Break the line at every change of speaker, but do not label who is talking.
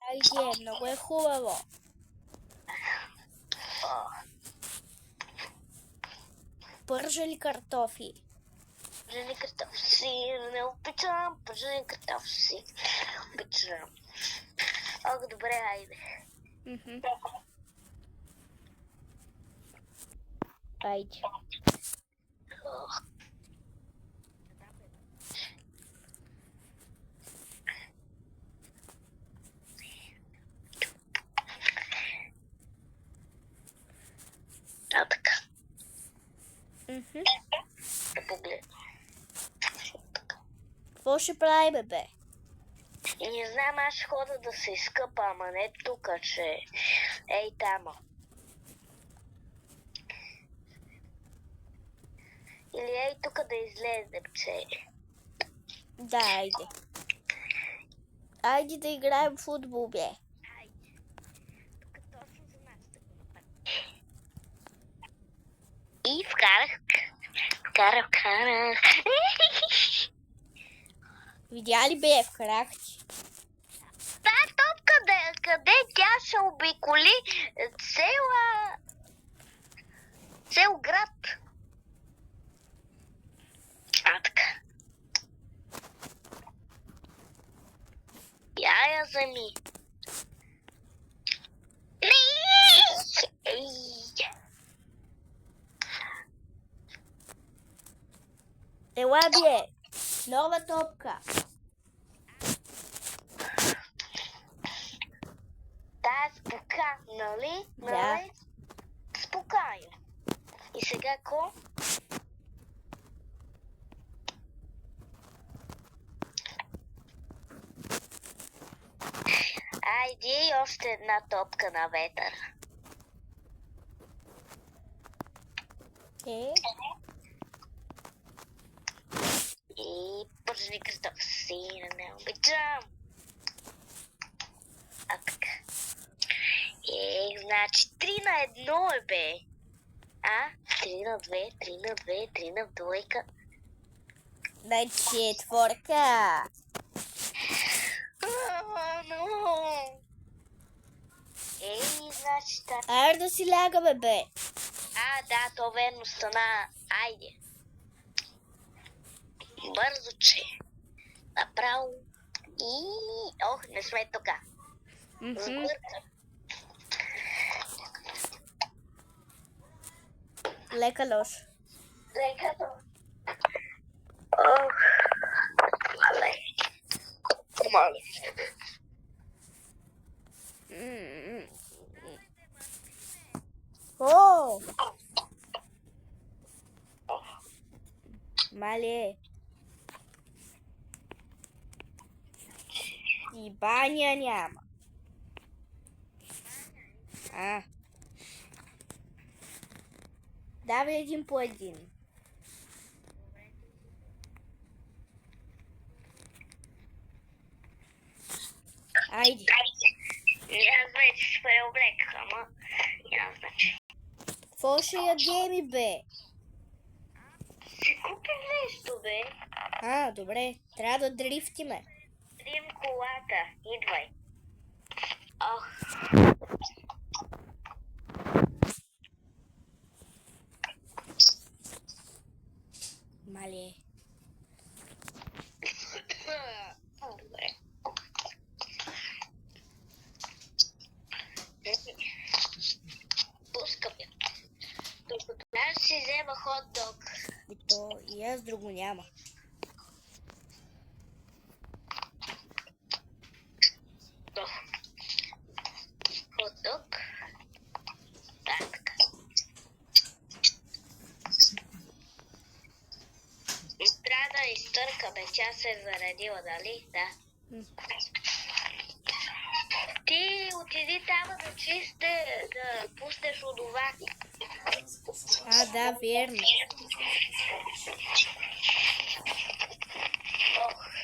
Айде, много е хубаво. Пържени картофи.
Пържени картофи, не обичам. Пържени картофи, обичам. Ох, добре, айде.
Айде.
Така. Да погледна.
Какво ще прави, бе?
Не знам, аз ще хода да се изкъпа, ама не тук, че... Ей, тама. Или ей, тук да излезем, че...
Да, айде. Айде да играем в футбол, бе.
Айде. Тук точно за нас да го направим. И вкарах.
Видя ли, бе, вкарах ти?
Та топка къде тя ще обиколи цел град. Така. Я вземи.
Ела, бе. Нова топка.
Да, спока, нали?
Да.
Спокойно. И сега ко? Айде и още една топка на ветър. И пържени картофи, не обичам. А така. Значи 3 на 1 бе. 3 на 2, 3 на 2, 3 на двойка.
На четворка.
Значи така.
Айде да си лягаме, бе.
Да, то верно стана. Айде. Бързо, че. Направо. Ох, не сме тук. Сбъркам.
Лека нощ.
Лека нощ. Ох. Мале.
О! Мале. И баня няма. Давай един по един. Айде.
Аз вече се преоблеках, ама няма значение.
Какво ще ядем, бе?
Си купим нещо, бе.
Добре. Трябва да дрифтиме.
Дрим колата. Идвай. Ох.
Мале.
Добре. Пускам я. Докато аз си взема хот-дог.
И аз друго няма.
Хот-дог. Така. Трябва да изтъркаме. Тя се е заредила, дали? Да. Ти отиди там да да пуснеш удова.
Да, верно.
Ох.